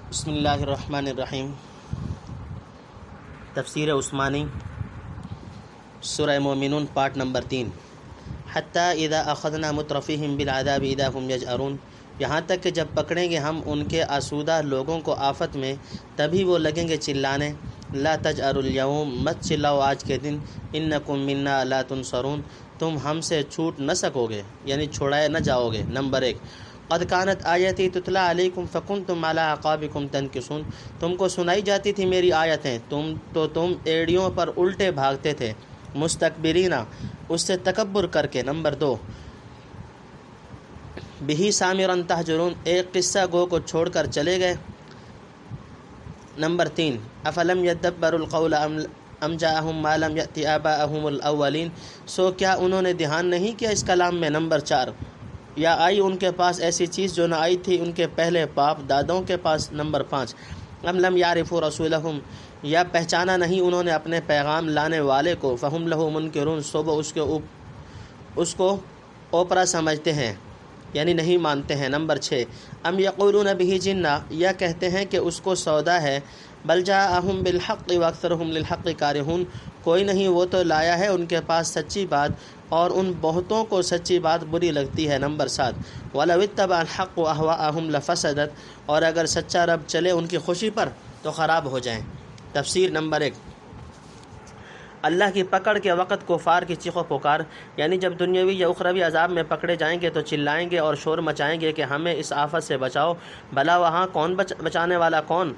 بسم اللہ الرحمن الرحیم۔ تفسیر عثمانی، سورہ مومنون، پارٹ نمبر 3۔ حتیٰ اذا اخذنا مترفیہم بالعذاب اذا هم یجأرون، یہاں تک کہ جب پکڑیں گے ہم ان کے آسودہ لوگوں کو آفت میں، تبھی وہ لگیں گے چلانے۔ لا تجأروا اليوم، مت چلاؤ آج کے دن، انکم منا لا تنصرون، تم ہم سے چھوٹ نہ سکو گے، یعنی چھوڑائے نہ جاؤ گے۔ نمبر 1، قد کانت آیتی تتلی علیکم فکنتم علی اعقابکم تنکصون، تم کو سنائی جاتی تھی میری آیتیں، تم ایڑیوں پر الٹے بھاگتے تھے، مستکبرین، اس سے تکبر کر کے۔ نمبر 2، بہی سامرا تہجرون، ایک قصہ گو کو چھوڑ کر چلے گئے۔ نمبر 3، افلم یدبروا القول ام جاءہم ما لم یأت آباءہم الاولین، سو کیا انہوں نے دھیان نہیں کیا اس کلام میں۔ نمبر 4، یا آئی ان کے پاس ایسی چیز جو نہ آئی تھی ان کے پہلے باپ دادوں کے پاس۔ نمبر 5، ام لم یعرفوا رسولہم، یا پہچانا نہیں انہوں نے اپنے پیغام لانے والے کو، فہم لہ منکرون، سو وہ اس کو اوپرا سمجھتے ہیں، یعنی نہیں مانتے ہیں۔ نمبر 6، ام یقولون بہ جنہ، یا کہتے ہیں کہ اس کو سودا ہے، بل جاءہم بالحق واکثرہم للحق کارہون، کوئی نہیں، وہ تو لایا ہے ان کے پاس سچی بات، اور ان بہتوں کو سچی بات بری لگتی ہے۔ نمبر 7، وَلَوِ اتَّبَعَ الْحَقُّ أَهْوَاءَهُمْ لَفَسَدَتْ، اور اگر سچا رب چلے ان کی خوشی پر تو خراب ہو جائیں۔ تفسیر نمبر 1، اللہ کی پکڑ کے وقت کفار کی چیخ و پکار، یعنی جب دنیاوی یا اخروی عذاب میں پکڑے جائیں گے تو چلائیں گے اور شور مچائیں گے کہ ہمیں اس آفت سے بچاؤ، بھلا وہاں کون بچانے والا کون؟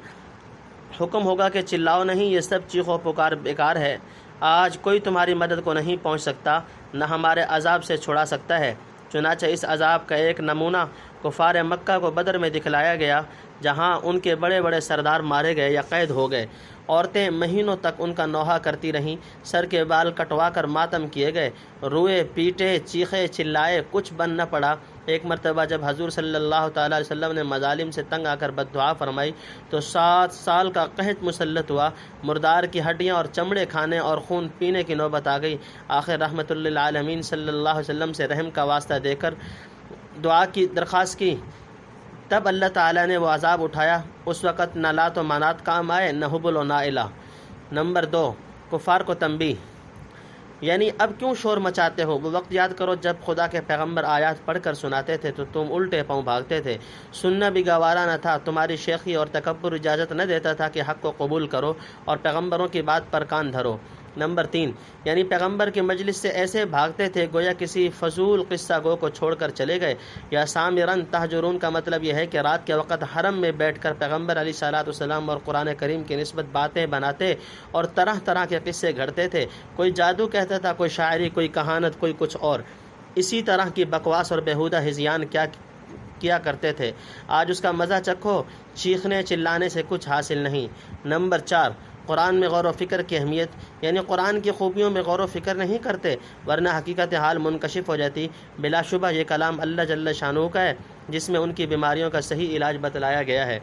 حکم ہوگا کہ چلاؤ نہیں، یہ سب چیخ و پکار بیکار ہے، آج کوئی تمہاری مدد کو نہیں پہنچ سکتا، نہ ہمارے عذاب سے چھڑا سکتا ہے۔ چنانچہ اس عذاب کا ایک نمونہ کفار مکہ کو بدر میں دکھلایا گیا، جہاں ان کے بڑے بڑے سردار مارے گئے یا قید ہو گئے، عورتیں مہینوں تک ان کا نوحہ کرتی رہیں، سر کے بال کٹوا کر ماتم کیے گئے، روئے پیٹے چیخے چلائے، کچھ بن نہ پڑا۔ ایک مرتبہ جب حضور صلی اللہ تعالیٰ علیہ وسلم نے مظالم سے تنگ آ کر بد دعا فرمائی تو 7 سال کا قحط مسلط ہوا، مردار کی ہڈیاں اور چمڑے کھانے اور خون پینے کی نوبت آ گئی۔ آخر رحمت للعالمین صلی اللہ علیہ وسلم سے رحم کا واسطہ دے کر دعا کی درخواست کی، تب اللہ تعالیٰ نے وہ عذاب اٹھایا۔ اس وقت نہ لات و منات کام آئے، نہ حبل و نہ الہ۔ نمبر 2، کفار کو تنبیہ، یعنی اب کیوں شور مچاتے ہو؟ وہ وقت یاد کرو جب خدا کے پیغمبر آیات پڑھ کر سناتے تھے تو تم الٹے پاؤں بھاگتے تھے، سننا بھی گوارا نہ تھا، تمہاری شیخی اور تکبر اجازت نہ دیتا تھا کہ حق کو قبول کرو اور پیغمبروں کی بات پر کان دھرو۔ نمبر 3، یعنی پیغمبر کی مجلس سے ایسے بھاگتے تھے گویا کسی فضول قصہ گو کو چھوڑ کر چلے گئے۔ یا سامرن تہجرون کا مطلب یہ ہے کہ رات کے وقت حرم میں بیٹھ کر پیغمبر علیہ السلام اور قرآن کریم کی نسبت باتیں بناتے اور طرح طرح کے قصے گھڑتے تھے، کوئی جادو کہتا تھا، کوئی شاعری، کوئی کہانت، کوئی کچھ اور، اسی طرح کی بکواس اور بیہودہ ہذیان کیا کرتے تھے۔ آج اس کا مزہ چکھو، چیخنے چلانے سے کچھ حاصل نہیں۔ نمبر 4، قرآن میں غور و فکر کی اہمیت، یعنی قرآن کی خوبیوں میں غور و فکر نہیں کرتے، ورنہ حقیقت حال منکشف ہو جاتی۔ بلا شبہ یہ کلام اللہ جل شانہ کا ہے جس میں ان کی بیماریوں کا صحیح علاج بتلایا گیا ہے۔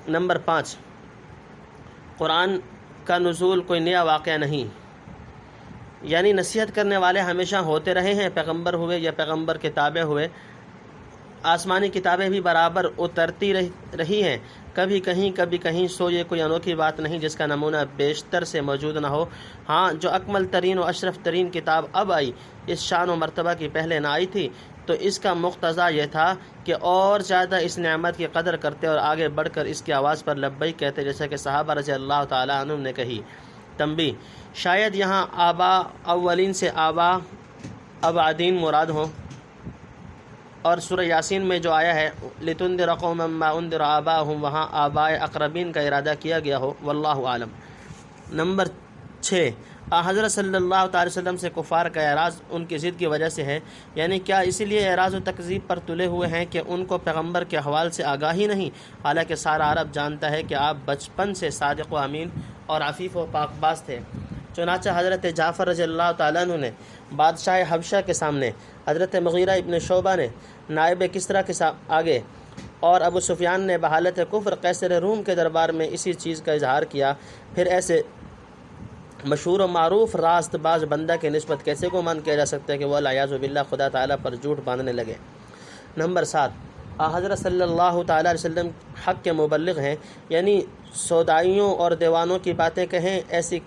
نمبر 5، قرآن کا نزول کوئی نیا واقعہ نہیں، یعنی نصیحت کرنے والے ہمیشہ ہوتے رہے ہیں، پیغمبر ہوئے یا پیغمبر کتابیں ہوئے، آسمانی کتابیں بھی برابر اترتی رہی ہیں، کبھی کہیں، سو یہ کوئی انوکھی بات نہیں جس کا نمونہ بیشتر سے موجود نہ ہو۔ ہاں، جو اکمل ترین و اشرف ترین کتاب اب آئی، اس شان و مرتبہ کی پہلے نہ آئی تھی، تو اس کا مقتضیٰ یہ تھا کہ اور زیادہ اس نعمت کی قدر کرتے اور آگے بڑھ کر اس کی آواز پر لبیک کہتے، جیسا کہ صحابہ رضی اللہ تعالیٰ عنہ نے کہی۔ تنبیہ، شاید یہاں آبا اولین سے آبا ابعدین مراد ہوں، اور سورہ یاسین میں جو آیا ہے لِتُنذِرَ قَوْمًا مَّا أُنذِرَ آبَاؤُهُمْ، وہاں آبائے اقربین کا ارادہ کیا گیا ہو، واللہ عالم۔ نمبر 6، حضرت صلی اللہ تعالی وسلم سے کفار کا اعراض ان کی ضد کی وجہ سے ہے، یعنی کیا اسی لیے اعراض و تکذیب پر تلے ہوئے ہیں کہ ان کو پیغمبر کے حوال سے آگاہی نہیں، حالانکہ سارا عرب جانتا ہے کہ آپ بچپن سے صادق و امین اور عفیف و پاک باز تھے۔ چنانچہ حضرت جعفر رضی اللہ تعالیٰ عنہ نے بادشاہ حبشہ کے سامنے، حضرت مغیرہ ابن شعبہ نے نائب کسریٰ کے آگے، اور ابو سفیان نے بحالت کفر قیصر روم کے دربار میں اسی چیز کا اظہار کیا، پھر ایسے مشہور و معروف راست باز بندہ کی نسبت کیسے گمان کیا جا سکتا ہے کہ وہ والعیاذ باللہ خدا تعالیٰ پر جھوٹ باندھنے لگے۔ نمبر 7، حضرت صلی اللہ تعالیٰ علیہ وسلم حق کے مبلغ ہیں، یعنی سودائیوں اور دیوانوں کی باتیں کہیں ایسی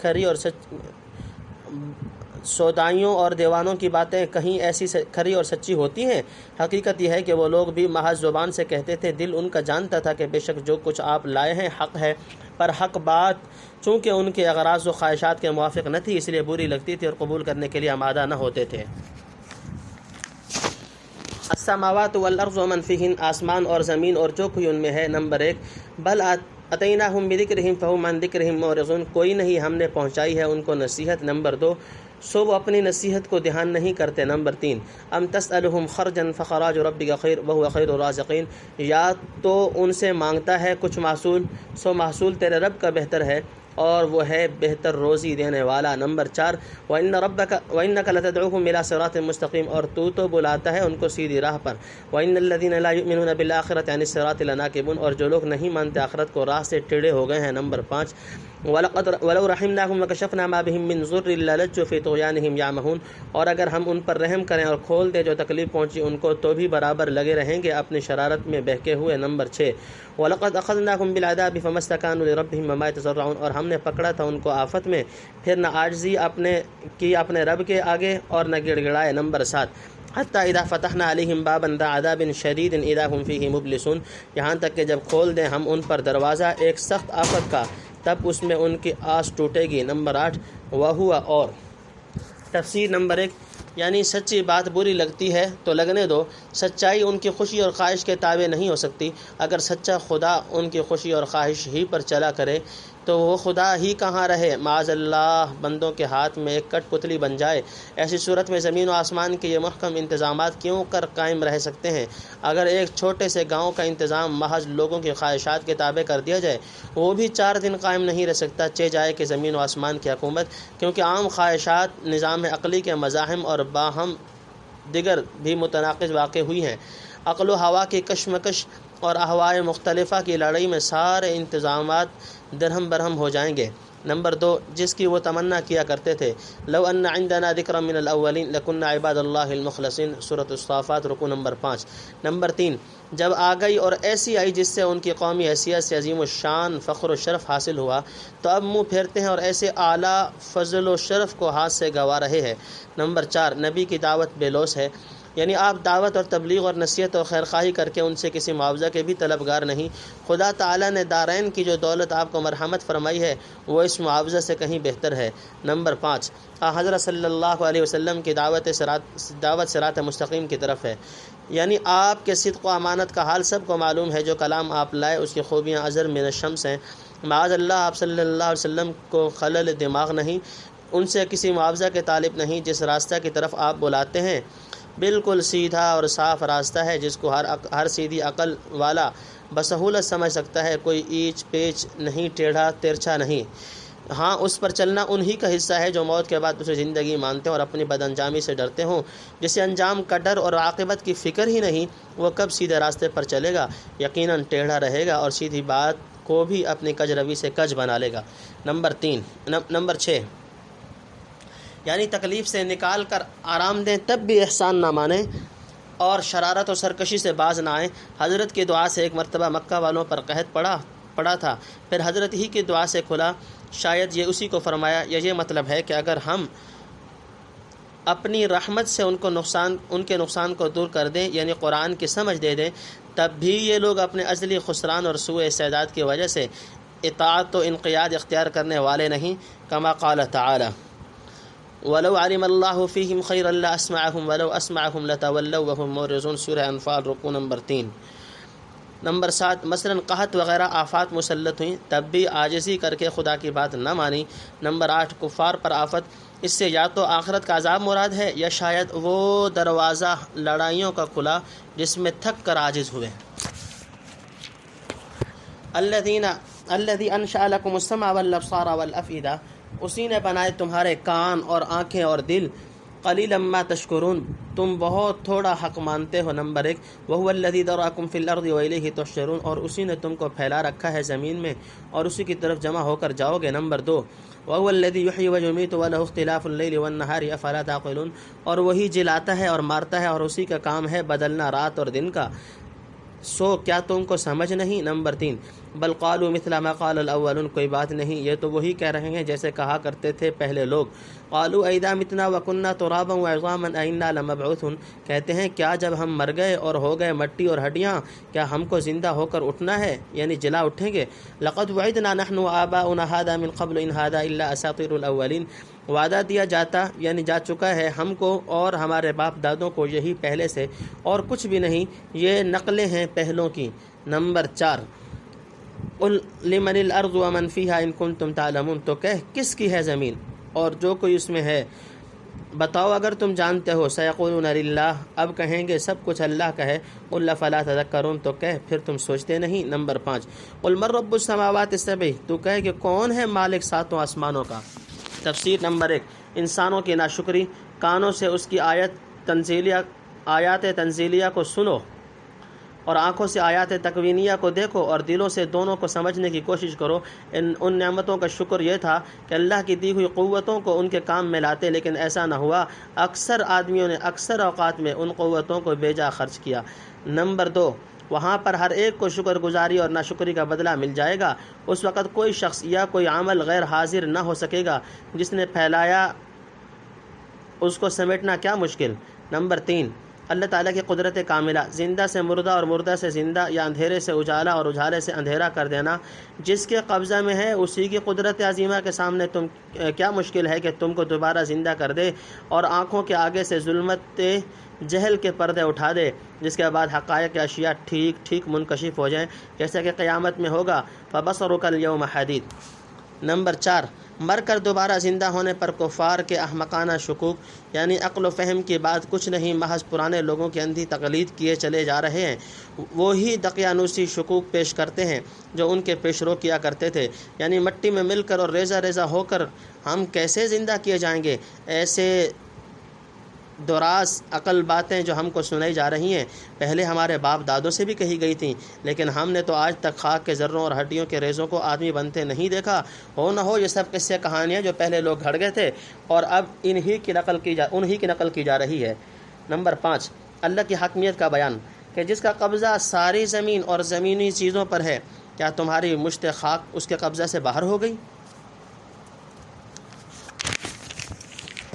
سودائیوں اور دیوانوں کی باتیں کہیں ایسی کھری اور سچی ہوتی ہیں؟ حقیقت یہ ہے کہ وہ لوگ بھی محض زبان سے کہتے تھے، دل ان کا جانتا تھا کہ بے شک جو کچھ آپ لائے ہیں حق ہے، پر حق بات چونکہ ان کے اغراض و خواہشات کے موافق نہ تھی، اس لیے بری لگتی تھی اور قبول کرنے کے لیے آمادہ نہ ہوتے تھے۔ السماوات والارض ومن فیہن، آسمان اور زمین اور جو کوئی ان میں ہے۔ نمبر 1، بل اتیناہم بذکرہم فہم عن ذکرہم معرضون، کوئی نہیں ہم نے پہنچائی ہے ان کو نصیحت۔ نمبر 2، سو وہ اپنی نصیحت کو دھیان نہیں کرتے۔ نمبر 3، ام تسألہم خرجا فخراج ربک خیر وہو خیر الرازقین، یا تو ان سے مانگتا ہے کچھ محصول، سو محصول تیرے رب کا بہتر ہے اور وہ ہے بہتر روزی دینے والا۔ نمبر 4، وَإِنَّكَ لَتَدْعُوهُمْ إِلَىٰ صِرَاطٍ مُسْتَقِيمٍ، اور تو بلاتا ہے ان کو سیدھی راہ پر۔ وَإِنَّ الَّذِينَ لَا يُؤْمِنُونَ بِالْآخِرَةِ عَنِ الصِّرَاطِ لَنَاكِبُونَ، اور جو لوگ نہیں مانتے آخرت کو راہ سے ٹیڑھے ہو گئے ہیں۔ نمبر 5، وَلَوْ رَحِمْنَاهُمْ وَكَشَفْنَا مَا بِهِم مِّن ضُرٍّ لَّلَجُّوا فِي طُغْيَانِهِمْ يَعْمَهُونَ، اور اگر ہم ان پر رحم کریں اور کھول دیں جو تکلیف پہنچی ان کو تو بھی برابر لگے رہیں گے اپنی شرارت میں بہکے ہوئے۔ نمبر 6، وَلَقَدْ أَخَذْنَاهُمْ بِالْعَذَابِ فَمَا اسْتَكَانُوا لِرَبِّهِمْ وَمَا يَتَضَرَّعُونَ، اور ہم نے پکڑا تھا ان کو آفت میں پھر نہ عاجزی اپنے رب کے آگے اور نہ گڑ گڑائے۔ نمبر 7، حتیٰ اذا فتحنا علیہم بابا ذا عذاب شدید اذا هم فیہ مبلسون، یہاں تک کہ جب کھول دیں ہم ان پر دروازہ ایک سخت آفت کا تب اس میں ان کی آس ٹوٹے گی۔ نمبر 8، وہوا، اور تفسیر۔ نمبر 1، یعنی سچی بات بری لگتی ہے تو لگنے دو، سچائی ان کی خوشی اور خواہش کے تابع نہیں ہو سکتی۔ اگر سچا خدا ان کی خوشی اور خواہش ہی پر چلا کرے تو وہ خدا ہی کہاں رہے، معاذ اللہ بندوں کے ہاتھ میں ایک کٹ پتلی بن جائے۔ ایسی صورت میں زمین و آسمان کے یہ محکم انتظامات کیوں کر قائم رہ سکتے ہیں؟ اگر ایک چھوٹے سے گاؤں کا انتظام محض لوگوں کی خواہشات کے تابع کر دیا جائے وہ بھی 4 دن قائم نہیں رہ سکتا، چہ جائے کہ زمین و آسمان کی حکومت، کیونکہ عام خواہشات نظام عقلی کے مزاحم اور باہم دیگر بھی متناقض واقع ہوئی ہیں۔ عقل و ہوا کی کشمکش اور احوائے مختلفہ کی لڑائی میں سارے انتظامات درہم برہم ہو جائیں گے۔ نمبر 2، جس کی وہ تمنا کیا کرتے تھے، لو ان عندنا ذکرا من الاولین لکنا عباد اللہ المخلصین، سورۃ الصافات، رکوع نمبر 5۔ نمبر 3، جب آ گئی اور ایسی آئی جس سے ان کی قومی حیثیت سے عظیم الشان فخر و شرف حاصل ہوا تو اب منہ پھیرتے ہیں اور ایسے اعلیٰ فضل و شرف کو ہاتھ سے گوا رہے ہیں۔ نمبر 4، نبی کی دعوت بے لوث ہے، یعنی آپ دعوت اور تبلیغ اور نصیحت اور خیرخواہی کر کے ان سے کسی معاوضہ کے بھی طلبگار نہیں۔ خدا تعالیٰ نے دارین کی جو دولت آپ کو مرحمت فرمائی ہے وہ اس معاوضہ سے کہیں بہتر ہے۔ نمبر 5، حضرت صلی اللہ علیہ وسلم کی دعوت صراط مستقیم کی طرف ہے، یعنی آپ کے صدق و امانت کا حال سب کو معلوم ہے، جو کلام آپ لائے اس کی خوبیاں ازر من الشمس ہیں۔ معاذ اللہ آپ صلی اللہ علیہ وسلم کو خلل دماغ نہیں، ان سے کسی معاوضہ کے طالب نہیں، جس راستہ کی طرف آپ بلاتے ہیں بالکل سیدھا اور صاف راستہ ہے جس کو ہر سیدھی عقل والا بسہولت سمجھ سکتا ہے، کوئی ایچ پیچ نہیں، ٹیڑھا ترچھا نہیں۔ ہاں اس پر چلنا انہی کا حصہ ہے جو موت کے بعد اسے زندگی مانتے ہیں اور اپنی بد انجامی سے ڈرتے ہوں۔ جسے انجام کا ڈر اور عاقبت کی فکر ہی نہیں وہ کب سیدھے راستے پر چلے گا، یقیناً ٹیڑھا رہے گا اور سیدھی بات کو بھی اپنی کج روی سے کج بنا لے گا۔ نمبر 6، یعنی تکلیف سے نکال کر آرام دیں تب بھی احسان نہ مانیں اور شرارت و سرکشی سے باز نہ آئیں۔ حضرت کی دعا سے ایک مرتبہ مکہ والوں پر قحط پڑا تھا، پھر حضرت ہی کی دعا سے کھلا، شاید یہ اسی کو فرمایا، یہ مطلب ہے کہ اگر ہم اپنی رحمت سے ان کے نقصان کو دور کر دیں، یعنی قرآن کی سمجھ دے دیں، تب بھی یہ لوگ اپنے ازلی خسران اور سوء استعداد کی وجہ سے اطاعت و انقیاد اختیار کرنے والے نہیں۔ کما قال تعالی وَلَوْ عَلِمَ اللَّهُ فِيهِمْ خَيْرًا لَأَسْمَعَهُمْ وَلَوْ أَسْمَعَهُمْ لَتَوَلَّوْا وَهُمْ مُعْرِضُونَ، سورہ انفال، رکوع نمبر 3۔ نمبر 7، مثلاً قحط وغیرہ آفات مسلط ہوئیں تب بھی عاجزی کر کے خدا کی بات نہ مانی۔ نمبر 8، کفار پر آفت، اس سے یا تو آخرت کا عذاب مراد ہے یا شاید وہ دروازہ لڑائیوں کا کھلا جس میں تھک کر عاجز ہوئے۔ الذی انشأ لکم السمع والابصار والافئدہ، اسی نے بنائے تمہارے کان اور آنکھیں اور دل، قلیلا ما تشکرون، تم بہت تھوڑا حق مانتے ہو۔ نمبر 1، وہو الذی ذرأکم فی الارض والیہ تحشرون، اور اسی نے تم کو پھیلا رکھا ہے زمین میں اور اسی کی طرف جمع ہو کر جاؤ گے۔ نمبر 2، وہو الذی یحیی ویمیت ولہ اختلاف اللیل والنہار افلا تعقلون، اور وہی جلاتا ہے اور مارتا ہے اور اسی کا کام ہے بدلنا رات اور دن کا، سو کیا تم کو سمجھ نہیں؟ نمبر 3 بل قالوا مثل ما قال الاولون، کوئی بات نہیں، یہ تو وہی کہہ رہے ہیں جیسے کہا کرتے تھے پہلے لوگ۔ قالوا اذا متنا وكنا ترابا وعظاما انا لمبعوثون، کہتے ہیں کیا جب ہم مر گئے اور ہو گئے مٹی اور ہڈیاں کیا ہم کو زندہ ہو کر اٹھنا ہے، یعنی جلا اٹھیں گے؟ لقد وعدنا نحن وآباؤنا هذا من قبل ان هذا الا اساطير الاولين، وعدہ دیا جاتا یعنی جا چکا ہے ہم کو اور ہمارے باپ دادوں کو یہی پہلے سے، اور کچھ بھی نہیں، یہ نقلیں ہیں پہلوں کی۔ نمبر 4 قل لمن الارض ومن فيها ان كنتم تعلمون، تو کہہ کس کی ہے زمین اور جو کوئی اس میں ہے، بتاؤ اگر تم جانتے ہو۔ سیقولون للہ، اب کہیں گے سب کچھ اللہ کا ہے۔ قل فلا تذکرون، تو کہہ پھر تم سوچتے نہیں۔ نمبر 5 قل من رب السماوات السبع، تو کہہ کہ کون ہے مالک ساتوں آسمانوں کا۔ تفسیر نمبر 1 انسانوں کی ناشکری، کانوں سے اس کی آیات تنزیلیہ کو سنو اور آنکھوں سے آیات تکوینیہ کو دیکھو اور دلوں سے دونوں کو سمجھنے کی کوشش کرو۔ ان نعمتوں کا شکر یہ تھا کہ اللہ کی دی ہوئی قوتوں کو ان کے کام میں لاتے، لیکن ایسا نہ ہوا۔ اکثر آدمیوں نے اکثر اوقات میں ان قوتوں کو بے جا خرچ کیا۔ نمبر 2 وہاں پر ہر ایک کو شکر گزاری اور ناشکری کا بدلہ مل جائے گا۔ اس وقت کوئی شخص یا کوئی عمل غیر حاضر نہ ہو سکے گا، جس نے پھیلایا اس کو سمیٹنا کیا مشکل۔ نمبر 3 اللہ تعالیٰ کی قدرت کاملہ، زندہ سے مردہ اور مردہ سے زندہ، یا اندھیرے سے اجالا اور اجالے سے اندھیرا کر دینا، جس کے قبضہ میں ہے اسی کی قدرت عظیمہ کے سامنے تم کیا مشکل ہے کہ تم کو دوبارہ زندہ کر دے اور آنکھوں کے آگے سے ظلمت جہل کے پردے اٹھا دے، جس کے بعد حقائق اشیاء ٹھیک ٹھیک منکشف ہو جائیں، جیسا کہ قیامت میں ہوگا۔ فبصرک اليوم حدید۔ نمبر 4 مر کر دوبارہ زندہ ہونے پر کفار کے احمقانہ شکوک، یعنی عقل و فہم کی بات کچھ نہیں، محض پرانے لوگوں کی اندھی تقلید کیے چلے جا رہے ہیں۔ وہی دقیانوسی شکوک پیش کرتے ہیں جو ان کے پیشرو کیا کرتے تھے، یعنی مٹی میں مل کر اور ریزہ ریزہ ہو کر ہم کیسے زندہ کیے جائیں گے۔ ایسے دراز عقل باتیں جو ہم کو سنائی جا رہی ہیں پہلے ہمارے باپ دادوں سے بھی کہی گئی تھیں، لیکن ہم نے تو آج تک خاک کے ذروں اور ہڈیوں کے ریزوں کو آدمی بنتے نہیں دیکھا۔ ہو نہ ہو یہ سب قصے کہانیاں جو پہلے لوگ گھڑ گئے تھے اور اب انہی کی نقل کی جا رہی ہے۔ نمبر 5 اللہ کی حاکمیت کا بیان، کہ جس کا قبضہ ساری زمین اور زمینی چیزوں پر ہے، کیا تمہاری مشت خاک اس کے قبضہ سے باہر ہو گئی؟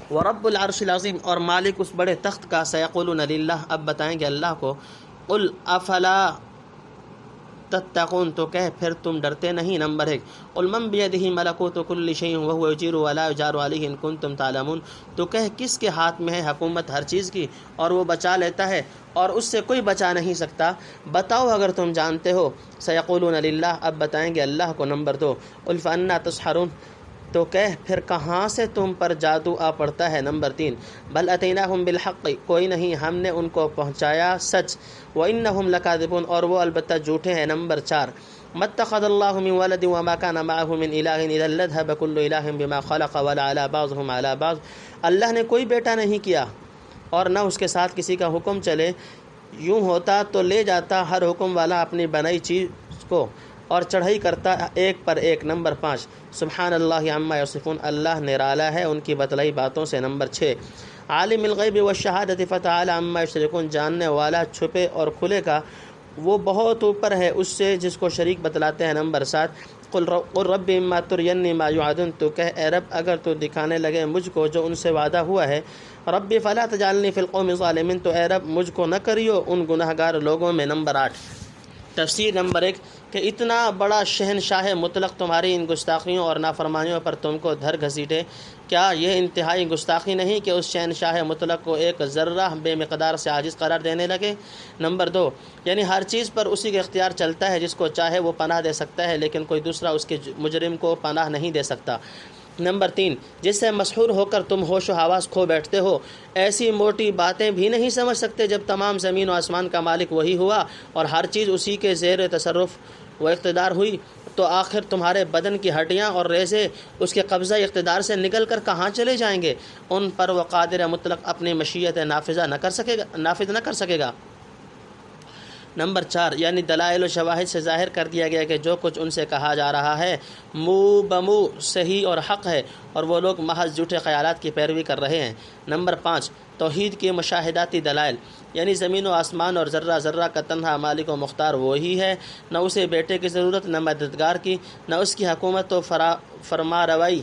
ورب العرش العظیم، اور مالک اس بڑے تخت کا، سیقولون للہ، اب بتائیں گے اللہ کو۔ قل افلا تتقون، تو کہہ پھر تم ڈرتے نہیں۔ نمبر 1 قل من بیدہ ملکوت کل شیء وہو یجیر ولا یجار علیہ ان کنتم تعلمون، تو کہہ کس کے ہاتھ میں ہے حکومت ہر چیز کی اور وہ بچا لیتا ہے اور اس سے کوئی بچا نہیں سکتا، بتاؤ اگر تم جانتے ہو۔ سیقولون للہ، اب بتائیں گے اللہ کو۔ نمبر 2 قل فانا تسحرون، تو کہہ پھر کہاں سے تم پر جادو آ پڑتا ہے۔ نمبر 3 بل اتیناہم بالحق، کوئی نہیں، ہم نے ان کو پہنچایا سچ، وانہم لکاذبون، اور وہ البتہ جھوٹے ہیں۔ نمبر 4 ما اتخذ اللہ من ولد وما كان معه من الہ اذا لذهب كل الہ بما خلق ولا على بعضهم على بعض، اللہ نے کوئی بیٹا نہیں کیا اور نہ اس کے ساتھ کسی کا حکم چلے، یوں ہوتا تو لے جاتا ہر حکم والا اپنی بنائی چیز کو اور چڑھائی کرتا ایک پر ایک۔ نمبر 5 سبحان اللہ عما یصفون، اللہ نرالا ہے ان کی بتلائی باتوں سے۔ نمبر 6 عالم الغیب والشہادۃ فتعالی عما یشرکون، جاننے والا چھپے اور کھلے کا، وہ بہت اوپر ہے اس سے جس کو شریک بتلاتے ہیں۔ نمبر 7 قل رب اما ترینی ما یوعدون، تو کہہ اے رب اگر تو دکھانے لگے مجھ کو جو ان سے وعدہ ہوا ہے، رب فلا تجعلنی فی القوم الظالمین، تو اے رب مجھ کو نہ کریو ان گناہ گار لوگوں میں۔ نمبر 8 تفسیر نمبر 1 کہ اتنا بڑا شہنشاہ مطلق تمہاری ان گستاخیوں اور نافرمانیوں پر تم کو دھر گھسیٹے، کیا یہ انتہائی گستاخی نہیں کہ اس شہنشاہ مطلق کو ایک ذرہ بے مقدار سے عاجز قرار دینے لگے؟ نمبر 2 یعنی ہر چیز پر اسی کا اختیار چلتا ہے، جس کو چاہے وہ پناہ دے سکتا ہے لیکن کوئی دوسرا اس کے مجرم کو پناہ نہیں دے سکتا۔ نمبر 3 جس سے مسحور ہو کر تم ہوش و حواس کھو بیٹھتے ہو، ایسی موٹی باتیں بھی نہیں سمجھ سکتے جب تمام زمین و آسمان کا مالک وہی ہوا اور ہر چیز اسی کے زیر تصرف و اقتدار ہوئی، تو آخر تمہارے بدن کی ہڈیاں اور ریزے اس کے قبضہ اقتدار سے نکل کر کہاں چلے جائیں گے؟ ان پر وہ قادر مطلق اپنی مشیت نافذ نہ کر سکے گا۔ نمبر 4 یعنی دلائل و شواہد سے ظاہر کر دیا گیا کہ جو کچھ ان سے کہا جا رہا ہے منہ بمنہ صحیح اور حق ہے، اور وہ لوگ محض جھوٹے خیالات کی پیروی کر رہے ہیں۔ نمبر 5 توحید کے مشاہداتی دلائل، یعنی زمین و آسمان اور ذرہ ذرہ کا تنہا مالک و مختار وہی ہے، نہ اسے بیٹے کی ضرورت، نہ مددگار کی، نہ اس کی حکومت و فرما روائی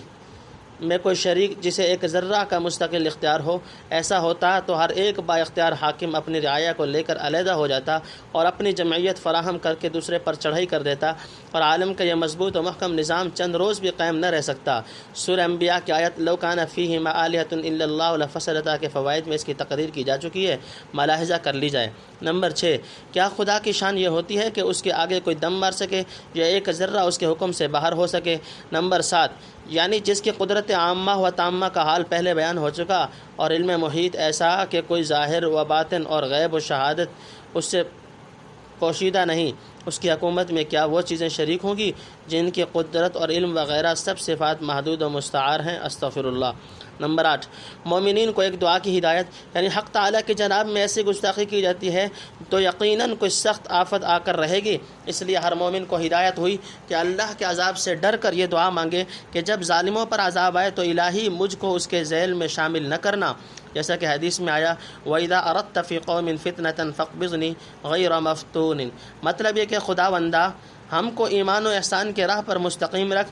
میں کوئی شریک جسے ایک ذرہ کا مستقل اختیار ہو۔ ایسا ہوتا تو ہر ایک با اختیار حاکم اپنی رعایا کو لے کر علیحدہ ہو جاتا اور اپنی جمعیت فراہم کر کے دوسرے پر چڑھائی کر دیتا، اور عالم کا یہ مضبوط و محکم نظام چند روز بھی قائم نہ رہ سکتا۔ سورہ انبیاء کی آیت لو کان فیہما آلہۃ الا اللہ لفسدتا کے فوائد میں اس کی تقریر کی جا چکی ہے، ملاحظہ کر لی جائے۔ نمبر 6، کیا خدا کی شان یہ ہوتی ہے کہ اس کے آگے کوئی دم مار سکے یا ایک ذرہ اس کے حکم سے باہر ہو سکے؟ نمبر 7، یعنی جس کی قدرت عامہ و تامہ کا حال پہلے بیان ہو چکا، اور علم محیط ایسا کہ کوئی ظاہر و باطن اور غیب و شہادت اس سے پوشیدہ نہیں، اس کی حکومت میں کیا وہ چیزیں شریک ہوں گی جن کی قدرت اور علم وغیرہ سب صفات محدود و مستعار ہیں؟ استغفر اللہ۔ نمبر 8، مومنین کو ایک دعا کی ہدایت، یعنی حق تعالیٰ کی جناب میں ایسی گستاخی کی جاتی ہے تو یقیناً کوئی سخت آفت آ کر رہے گی، اس لیے ہر مومن کو ہدایت ہوئی کہ اللہ کے عذاب سے ڈر کر یہ دعا مانگے کہ جب ظالموں پر عذاب آئے تو الہی مجھ کو اس کے ذیل میں شامل نہ کرنا، جیسا کہ حدیث میں آیا وَإِذَا أَرَدْتَ فِي قَوْمٍ فِتْنَةً فَاقْبِضْنِي غَيْرَ مَفْتُونٍ، مطلب یہ کہ خداوندہ ہم کو ایمان و احسان کے راہ پر مستقیم رکھ،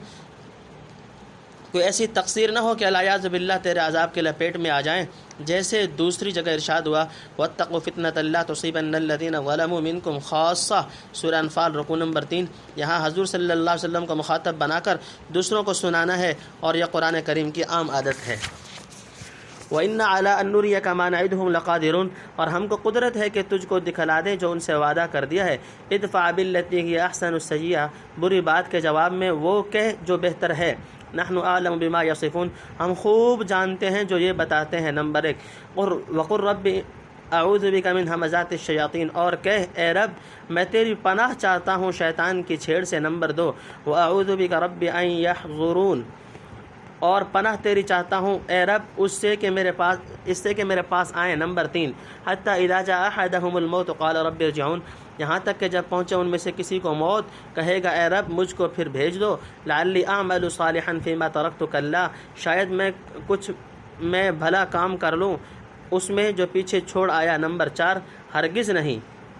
کوئی ایسی تقصیر نہ ہو کہ الیاذ باللہ تیرے عذاب کے لپیٹ میں آ جائیں، جیسے دوسری جگہ ارشاد ہوا وَاتَّقُوا فِتْنَةً لَا تُصِيبَنَّ الَّذِينَ ظَلَمُوا مِنْكُمْ خَاصَّةً، سورہ انفال رکوع نمبر 3۔ یہاں حضور صلی اللہ علیہ وسلم کو مخاطب بنا کر دوسروں کو سنانا ہے، اور یہ قرآن کریم کی عام عادت ہے۔ وَإِنَّ عَلَىٰ أَن نُّرِيَكَ مَا نَعِدُهُمْ لَقَادِرُونَ، اور ہم کو قدرت ہے کہ تجھ کو دکھلا دیں جو ان سے وعدہ کر دیا ہے۔ ادفع بالتی هی احسن السیئہ، بری بات کے جواب میں وہ کہہ جو بہتر ہے۔ نحن اعلم بما یصفون، ہم خوب جانتے ہیں جو یہ بتاتے ہیں۔ نمبر 1، وقل رب اعوذ بک من ہمزات الشیاطین، اور کہہ اے رب میں تیری پناہ چاہتا ہوں شیطان کی چھیڑ سے۔ نمبر 2، واعوذ بک رب ان یحضرون، اور پناہ تیری چاہتا ہوں اے رب اس سے کہ میرے پاس آئیں۔ نمبر 3، حتی اذا جاء احدهم الموت قال رب ارجعون، یہاں تک کہ جب پہنچے ان میں سے کسی کو موت کہے گا اے رب مجھ کو پھر بھیج دو۔ لعلی اعمل صالحا فیما ترکت کلا، شاید میں بھلا کام کر لوں اس میں جو پیچھے چھوڑ آیا۔ نمبر 4، ہرگز نہیں،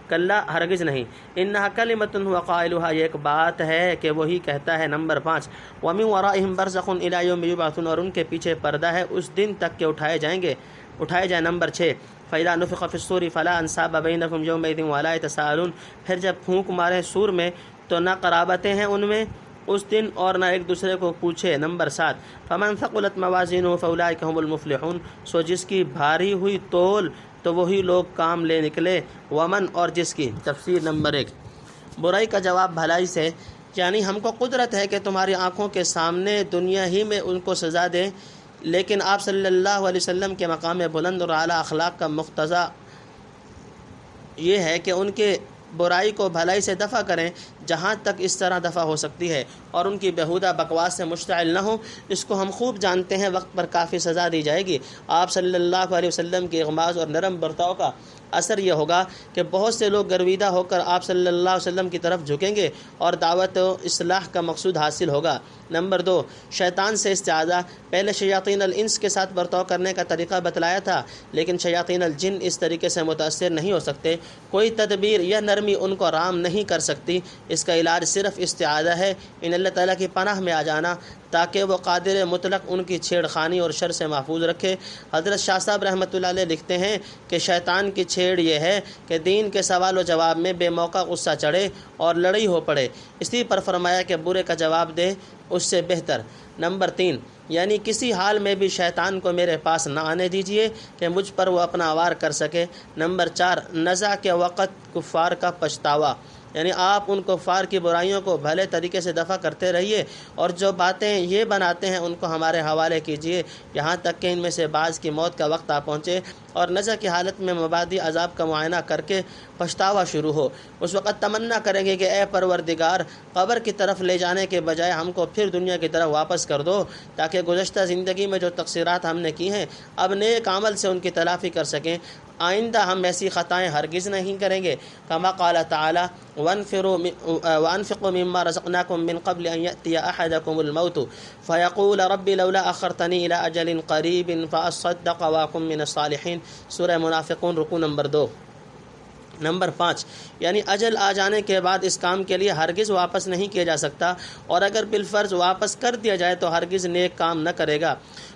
کلا ہرگز نہیں، انہا کلمۃ هو قائلها، یہ ایک بات ہے کہ وہی کہتا ہے۔ نمبر 5، ومن ورائہم برزخ الی یوم یبعثون، اور ان کے پیچھے پردہ ہے اس دن تک کہ اٹھائے جائیں۔ نمبر 6، فَإِذَا نُفِخَ فِي الصُّورِ فَلَا أَنْسَابَ بَيْنَهُمْ يَوْمَئِذٍ وَلَا يَتَسَاءَلُونَ، پھر جب پھونک مارے سور میں تو نہ قرابتیں ہیں ان میں اس دن اور نہ ایک دوسرے کو پوچھے۔ نمبر 7، فَمَنْ ثَقُلَتْ مَوَازِينُهُ فَأُولَٰئِكَ هُمُ الْمُفْلِحُونَ، سو جس کی بھاری ہوئی تول تو وہی لوگ کام لے نکلے۔ ومن، اور جس کی۔ تفسیر نمبر 1، برائی کا جواب بھلائی سے، یعنی ہم کو قدرت ہے کہ تمہاری آنکھوں کے سامنے دنیا ہی میں ان کو سزا دیں، لیکن آپ صلی اللہ علیہ وسلم کے مقام بلند اور اعلیٰ اخلاق کا مقتضا یہ ہے کہ ان کے برائی کو بھلائی سے دفع کریں جہاں تک اس طرح دفع ہو سکتی ہے، اور ان کی بیہودہ بکواس سے مشتعل نہ ہوں۔ اس کو ہم خوب جانتے ہیں، وقت پر کافی سزا دی جائے گی۔ آپ صلی اللہ علیہ وسلم کی اغماض اور نرم برتاؤ کا اثر یہ ہوگا کہ بہت سے لوگ گرویدہ ہو کر آپ صلی اللہ علیہ وسلم کی طرف جھکیں گے اور دعوت و اصلاح کا مقصود حاصل ہوگا۔ نمبر 2، شیطان سے استعاذہ۔ پہلے شیاطین الانس کے ساتھ برتاؤ کرنے کا طریقہ بتلایا تھا، لیکن شیاطین الجن اس طریقے سے متاثر نہیں ہو سکتے، کوئی تدبیر یا نرمی ان کو رام نہیں کر سکتی۔ اس کا علاج صرف استعاذہ ہے، ان اللہ تعالیٰ کی پناہ میں آ جانا، تاکہ وہ قادر مطلق ان کی چھیڑ خانی اور شر سے محفوظ رکھے۔ حضرت شاہ صاحب رحمۃ اللہ علیہ لکھتے ہیں کہ شیطان کی چھیڑ یہ ہے کہ دین کے سوال و جواب میں بے موقع غصہ چڑھے اور لڑائی ہو پڑے، اسی پر فرمایا کہ برے کا جواب دے اس سے بہتر۔ نمبر 3، یعنی کسی حال میں بھی شیطان کو میرے پاس نہ آنے دیجیے کہ مجھ پر وہ اپنا وار کر سکے۔ نمبر 4، نزع کے وقت کفار کا پچھتاوا، یعنی آپ ان کفار کی برائیوں کو بھلے طریقے سے دفع کرتے رہیے، اور جو باتیں یہ بناتے ہیں ان کو ہمارے حوالے کیجیے، یہاں تک کہ ان میں سے بعض کی موت کا وقت آ پہنچے اور نزع کی حالت میں مبادی عذاب کا معائنہ کر کے پچھتاوا شروع ہو۔ اس وقت تمنا کریں گے کہ اے پروردگار، قبر کی طرف لے جانے کے بجائے ہم کو پھر دنیا کی طرف واپس کر دو، تاکہ گزشتہ زندگی میں جو تقصیرات ہم نے کی ہیں اب نیک عمل سے ان کی تلافی کر سکیں۔ آئندہ ہم ایسی خطائیں ہرگز نہیں کریں گے۔ کما قال تعالی وانفقوا مما رزقناکم من قبل ان یأتی احدکم الموت فیقول رب لولا اخرتنی الى اجل قریب فاصدق واکن من الصالحین، سورہ منافقون رکوع نمبر 2۔ نمبر 5 یعنی اجل آ جانے کے بعد اس کام کے لیے ہرگز واپس نہیں کیا جا سکتا، اور اگر بالفرض واپس کر دیا جائے تو ہرگز نیک کام نہ کرے گا،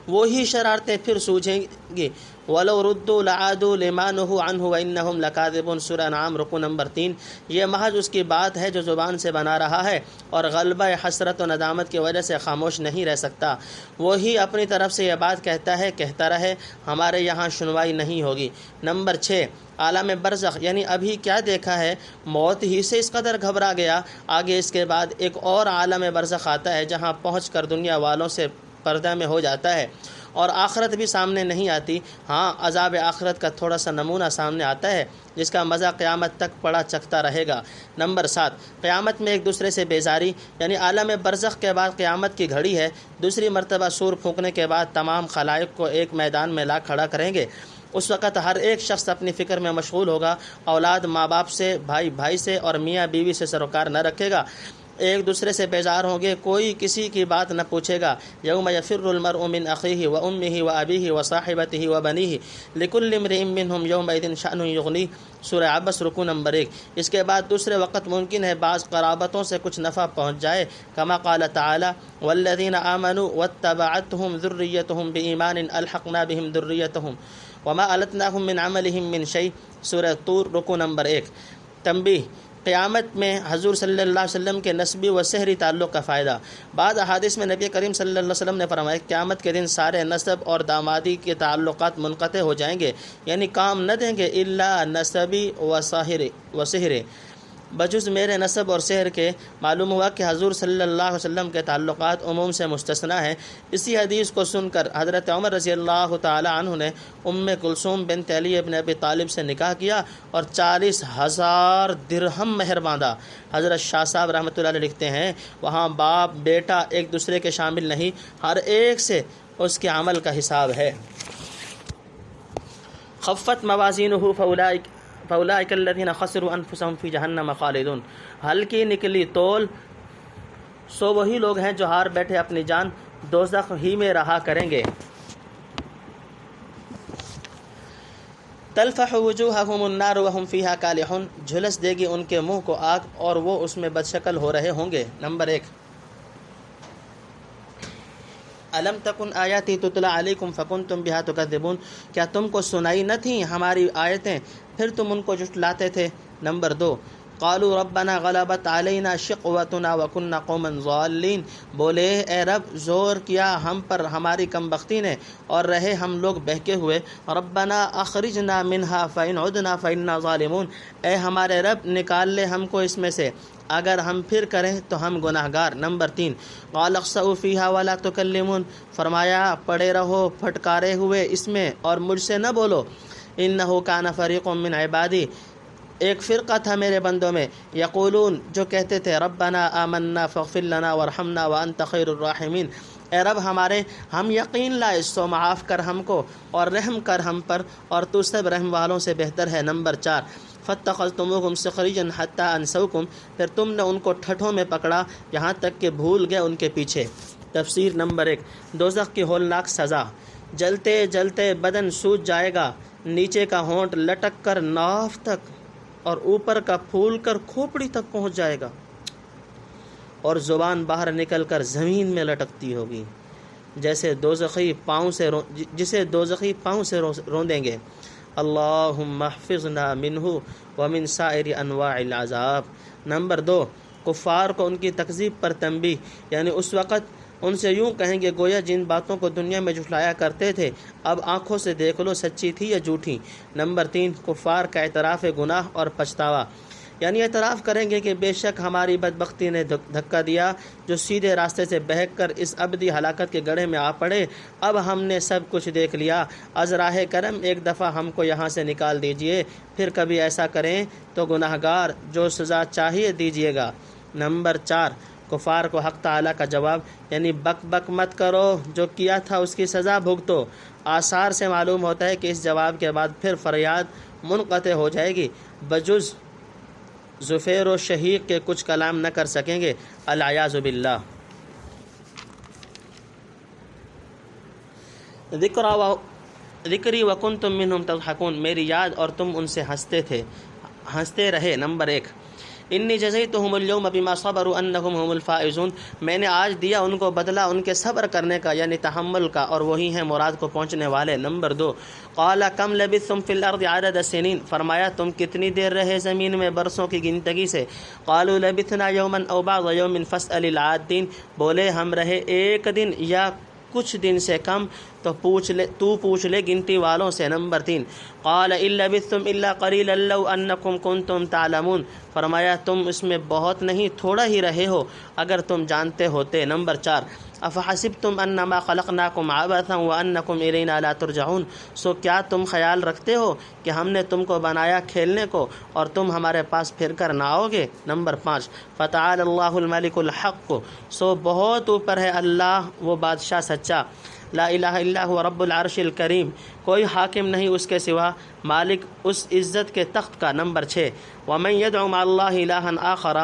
وہی شرارتیں پھر سوجھیں گی۔ وَلَوْ رُدُّوا لَعَادُوا لِمَا نُهُوا عَنْهُ وَإِنَّهُمْ لَكَاذِبُونَ، سورہ انعام رکوع نمبر 3۔ یہ محض اس کی بات ہے جو زبان سے بنا رہا ہے اور غلبہ حسرت و ندامت کی وجہ سے خاموش نہیں رہ سکتا۔ وہی اپنی طرف سے یہ بات کہتا ہے، کہتا رہے، ہمارے یہاں سنوائی نہیں ہوگی۔ نمبر 6 عالم برزخ یعنی ابھی کیا دیکھا ہے، موت ہی سے اس قدر گھبرا گیا، آگے اس کے بعد ایک اور عالم برزخ آتا ہے جہاں پہنچ کر دنیا والوں سے پردہ میں ہو جاتا ہے اور آخرت بھی سامنے نہیں آتی۔ ہاں، عذاب آخرت کا تھوڑا سا نمونہ سامنے آتا ہے جس کا مزہ قیامت تک پڑا چکھتا رہے گا۔ نمبر 7 قیامت میں ایک دوسرے سے بیزاری یعنی عالم برزخ کے بعد قیامت کی گھڑی ہے، دوسری مرتبہ سور پھونکنے کے بعد تمام خلائق کو ایک میدان میں لا کھڑا کریں گے۔ اس وقت ہر ایک شخص اپنی فکر میں مشغول ہوگا، اولاد ماں باپ سے، بھائی بھائی سے اور میاں بیوی سے سروکار نہ رکھے گا، ایک دوسرے سے بیزار ہوں گے، کوئی کسی کی بات نہ پوچھے گا۔ یوم یفر المرء من اخیہ و امہ و ابیہ و صاحبتہ و بنیہ لکل امرئ منہم یومئذ شأن یغنیہ، سورہ عبس رکوع نمبر 1۔ اس کے بعد دوسرے وقت ممکن ہے بعض قرابتوں سے کچھ نفع پہنچ جائے، کما قال تعالی والذین آمنوا واتبعتهم ذریتهم بایمان الحقنا بهم ذریتهم وما التناهم من عملهم من شیء، سورہ طور رکوع نمبر 1۔ تنبیہ قیامت میں حضور صلی اللہ علیہ وسلم کے نسبی و سحری تعلق کا فائدہ۔ بعض احادیث میں نبی کریم صلی اللہ علیہ وسلم نے فرمایا قیامت کے دن سارے نسب اور دامادی کے تعلقات منقطع ہو جائیں گے، یعنی کام نہ دیں گے الا نسبی و سحری، بجز میرے نسب اور سحر کے۔ معلوم ہوا کہ حضور صلی اللہ علیہ وسلم کے تعلقات عموم سے مستثنیٰ ہیں۔ اسی حدیث کو سن کر حضرت عمر رضی اللہ تعالی عنہ نے ام کلثوم بنت علی ابن ابی طالب سے نکاح کیا اور 40,000 درہم مہر باندھا۔ حضرت شاہ صاحب رحمۃ اللہ علیہ لکھتے ہیں وہاں باپ بیٹا ایک دوسرے کے شامل نہیں، ہر ایک سے اس کے عمل کا حساب ہے۔ خفت موازینہ فاولئک الذین خسروا انفسهم فی جہنم خالدون، ہلکی نکلی تول سو وہی لوگ ہیں جو ہار بیٹھے اپنی جان دوزخ ہی میں رہا کریں گے۔ تلفح وجوہہم النار وہم فیہا کالحون، جھلس دے گی ان کے منہ کو آگ اور وہ اس میں بدشکل ہو رہے ہوں گے۔ نمبر 1 الم تکن آیاتی تتلی علیکم فکنتم بہا تکذبون، کیا تم کو سنائی نہ تھیں ہماری آیتیں پھر تم ان کو جھٹلاتے تھے۔ نمبر 2 قالوا ربنا غلبت علینا شقوتنا وکنا قوما ضالین، بولے اے رب زور کیا ہم پر ہماری کم بختی نے اور رہے ہم لوگ بہکے ہوئے۔ ربنا اخرجنا منها فإن عدنا فإنا ظالمون، اے ہمارے رب نکال لے ہم کو اس میں سے، اگر ہم پھر کریں تو ہم گناہ گار۔ نمبر 3 قال اخسئوا فیہا ولا تکلمون، فرمایا پڑے رہو پھٹکارے ہوئے اس میں اور مجھ سے نہ بولو۔ انہ کان فریق من عبادی، ایک فرقہ تھا میرے بندوں میں، یقولون جو کہتے تھے ربنا آمنا فاغفر لنا وارحمنا وانت خیر الراحمین، اے رب ہمارے ہم یقین لائے سو معاف کر ہم کو اور رحم کر ہم پر اور تو سب رحم والوں سے بہتر ہے۔ نمبر 4 فاتخذتموہم سخرجا حتی انسوکم، پھر تم نے ان کو ٹھٹھوں میں پکڑا یہاں تک کہ بھول گئے ان کے پیچھے۔ تفسیر نمبر 1 دوزخ کی ہولناک سزا، جلتے جلتے بدن سوج جائے گا، نیچے کا ہونٹ لٹک کر ناف تک اور اوپر کا پھول کر کھوپڑی تک پہنچ جائے گا اور زبان باہر نکل کر زمین میں لٹکتی ہوگی جسے دوزخی پاؤں سے روندیں گے۔ اللہم احفظنا منہ ومن سائر انواع العذاب۔ نمبر 2 کفار کو ان کی تکذیب پر تنبیہ، یعنی اس وقت ان سے یوں کہیں گے گویا جن باتوں کو دنیا میں جھٹلایا کرتے تھے اب آنکھوں سے دیکھ لو سچی تھی یا جھوٹی۔ نمبر 3 کفار کا اعتراف گناہ اور پچھتاوا، یعنی اعتراف کریں گے کہ بے شک ہماری بدبختی نے دھکا دیا جو سیدھے راستے سے بہک کر اس ابدی ہلاکت کے گڑھے میں آ پڑے، اب ہم نے سب کچھ دیکھ لیا، از راہ کرم ایک دفعہ ہم کو یہاں سے نکال دیجئے، پھر کبھی ایسا کریں تو گناہگار جو سزا چاہیے دیجئے گا۔ نمبر 4 کفار کو حق تعالیٰ کا جواب یعنی بک بک مت کرو، جو کیا تھا اس کی سزا بھگتو۔ آثار سے معلوم ہوتا ہے کہ اس جواب کے بعد پھر فریاد منقطع ہو جائے گی، بجز زفیر و شہیق کے کچھ کلام نہ کر سکیں گے، العیاذ باللہ۔ ذکری وکنتم منہم تضحکون، میری یاد اور تم ان سے ہنستے رہے۔ نمبر 1، انی جزیتہم اليوم بما صبروا انہم هم الفائزون، میں نے آج دیا ان کو بدلہ ان کے صبر کرنے کا یعنی تحمل کا، اور وہی ہیں مراد کو پہنچنے والے۔ نمبر 2، قال کم لبثتم فی الارض عدد السنین، فرمایا تم کتنی دیر رہے زمین میں برسوں کی گنتگی سے۔ قالوا لبثنا یوما او بعض یوم فاسأل العادین، بولے ہم رہے ایک دن یا کچھ دن سے کم، تو پوچھ لے گنتی والوں سے۔ نمبر 3، قال ان لبثتم الا قلیلا لو انکم کنتم تعلمون، فرمایا تم اس میں بہت نہیں تھوڑا ہی رہے ہو اگر تم جانتے ہوتے۔ نمبر 4، افحسبتم انما خلقناکم عبثا وانکم الینا لا ترجعون، سو کیا تم خیال رکھتے ہو کہ ہم نے تم کو بنایا کھیلنے کو اور تم ہمارے پاس پھر کر نہ آؤ گے۔ نمبر 5، فتعال اللہ الملک الحق، سو بہت اوپر ہے اللہ وہ بادشاہ سچا، لا الہ الا هو رب العرش الکریم، کوئی حاکم نہیں اس کے سوا مالک اس عزت کے تخت کا۔ نمبر 6، ومن يدعو مع اللہ الہا آخر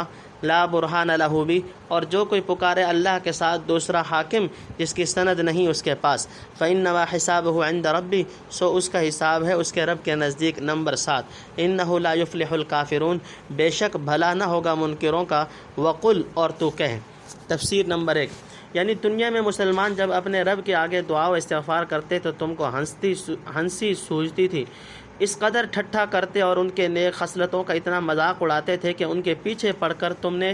لا برہان لہ بھی، اور جو کوئی پکارے اللہ کے ساتھ دوسرا حاکم جس کی سند نہیں اس کے پاس، فإنما حسابہ عند ربی، سو اس کا حساب ہے اس کے رب کے نزدیک۔ نمبر 7، انہ لا یفلح الکافرون، بے شک بھلا نہ ہوگا منکروں کا، وقل، اور تو کہہ۔ تفسیر نمبر 1، یعنی دنیا میں مسلمان جب اپنے رب کے آگے دعا و استغفار کرتے تو تم کو ہنسی سوجتی تھی، اس قدر ٹھٹھا کرتے اور ان کے نیک خصلتوں کا اتنا مذاق اڑاتے تھے کہ ان کے پیچھے پڑ کر تم نے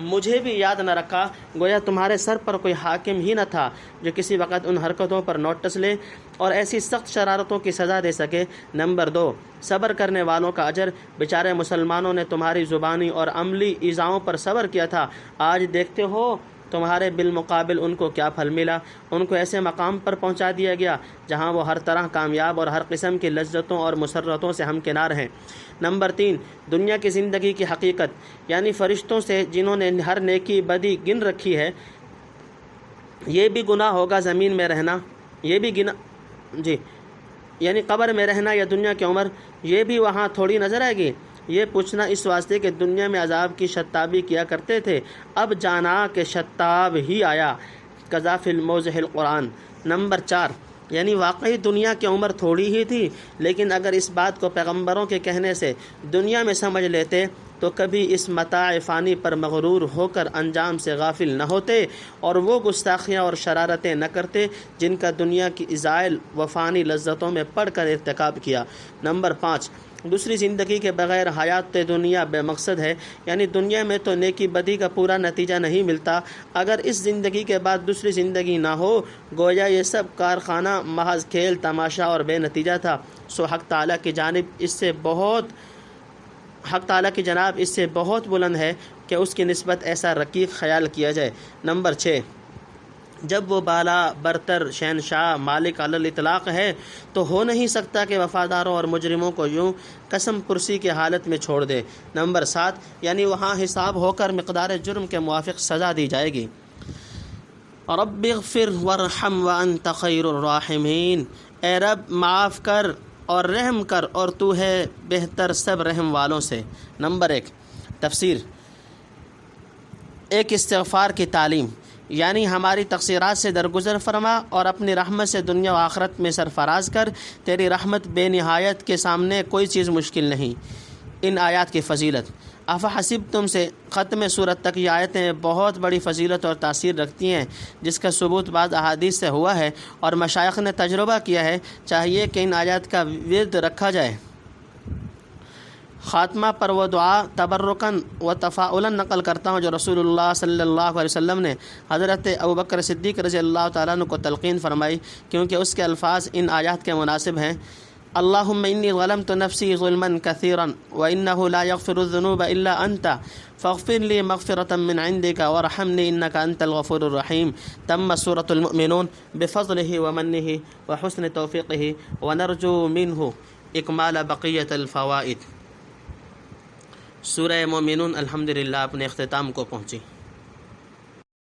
مجھے بھی یاد نہ رکھا، گویا تمہارے سر پر کوئی حاکم ہی نہ تھا جو کسی وقت ان حرکتوں پر نوٹس لے اور ایسی سخت شرارتوں کی سزا دے سکے۔ نمبر 2، صبر کرنے والوں کا اجر، بیچارے مسلمانوں نے تمہاری زبانی اور عملی ایذاؤں پر صبر کیا تھا، آج دیکھتے ہو تمہارے بالمقابل ان کو کیا پھل ملا، ان کو ایسے مقام پر پہنچا دیا گیا جہاں وہ ہر طرح کامیاب اور ہر قسم کی لذتوں اور مسرتوں سے ہمکنار ہیں۔ نمبر 3، دنیا کی زندگی کی حقیقت، یعنی فرشتوں سے جنہوں نے ہر نیکی بدی گن رکھی ہے، یہ بھی گناہ ہوگا زمین میں رہنا، یہ بھی یعنی قبر میں رہنا یا دنیا کی عمر، یہ بھی وہاں تھوڑی نظر آئے گی۔ یہ پوچھنا اس واسطے کہ دنیا میں عذاب کی شتابی کیا کرتے تھے، اب جانا کہ شتاب ہی آیا، قضا فی الموضع القرآن۔ نمبر 4، یعنی واقعی دنیا کی عمر تھوڑی ہی تھی، لیکن اگر اس بات کو پیغمبروں کے کہنے سے دنیا میں سمجھ لیتے تو کبھی اس متاع فانی پر مغرور ہو کر انجام سے غافل نہ ہوتے اور وہ گستاخیاں اور شرارتیں نہ کرتے جن کا دنیا کی ازائل و فانی لذتوں میں پڑھ کر ارتکاب کیا۔ نمبر 5، دوسری زندگی کے بغیر حیات دنیا بے مقصد ہے، یعنی دنیا میں تو نیکی بدی کا پورا نتیجہ نہیں ملتا، اگر اس زندگی کے بعد دوسری زندگی نہ ہو گویا یہ سب کارخانہ محض کھیل تماشا اور بے نتیجہ تھا۔ سو حق تعالیٰ کی جناب اس سے بہت بلند ہے کہ اس کی نسبت ایسا رقیق خیال کیا جائے۔ نمبر 6، جب وہ بالا برتر شہنشاہ مالک علی الاطلاق ہے تو ہو نہیں سکتا کہ وفاداروں اور مجرموں کو یوں قسم پرسی کی حالت میں چھوڑ دے۔ نمبر 7، یعنی وہاں حساب ہو کر مقدار جرم کے موافق سزا دی جائے گی۔ رب اغفر وارحم وانت خیر الراحمین، اے رب معاف کر اور رحم کر اور تو ہے بہتر سب رحم والوں سے۔ نمبر 1، تفسیر، ایک استغفار کی تعلیم، یعنی ہماری تقصیرات سے درگزر فرما اور اپنی رحمت سے دنیا و آخرت میں سرفراز کر، تیری رحمت بے نہایت کے سامنے کوئی چیز مشکل نہیں۔ ان آیات کی فضیلت، افحسبتم سے ختم صورت تک یہ آیتیں بہت بڑی فضیلت اور تاثیر رکھتی ہیں، جس کا ثبوت بعض احادیث سے ہوا ہے اور مشائخ نے تجربہ کیا ہے۔ چاہیے کہ ان آیات کا ورد رکھا جائے۔ خاتمہ پر وہ دعا تبرکاً و تفاعلاً نقل کرتا ہوں جو رسول اللہ صلی اللہ علیہ وسلم نے حضرت ابوبکر صدیق رضی اللہ تعالیٰ عنہ کو تلقین فرمائی، کیونکہ اس کے الفاظ ان آیات کے مناسب ہیں۔ اللہم انی ظلمت نفسی ظلما کثیرا وانہ لا یغفر الذنوب الا انت فاغفر لی مغفرۃ من عندک وارحمنی انک انت الغفور الرحیم۔ تم سورۃ المؤمنون بفضلہ ومنہ وحسن توفیقہ ونرجو منہ اکمال بقیۃ الفوائد۔ سورہ مومنون الحمدللہ اپنے اختتام کو پہنچی۔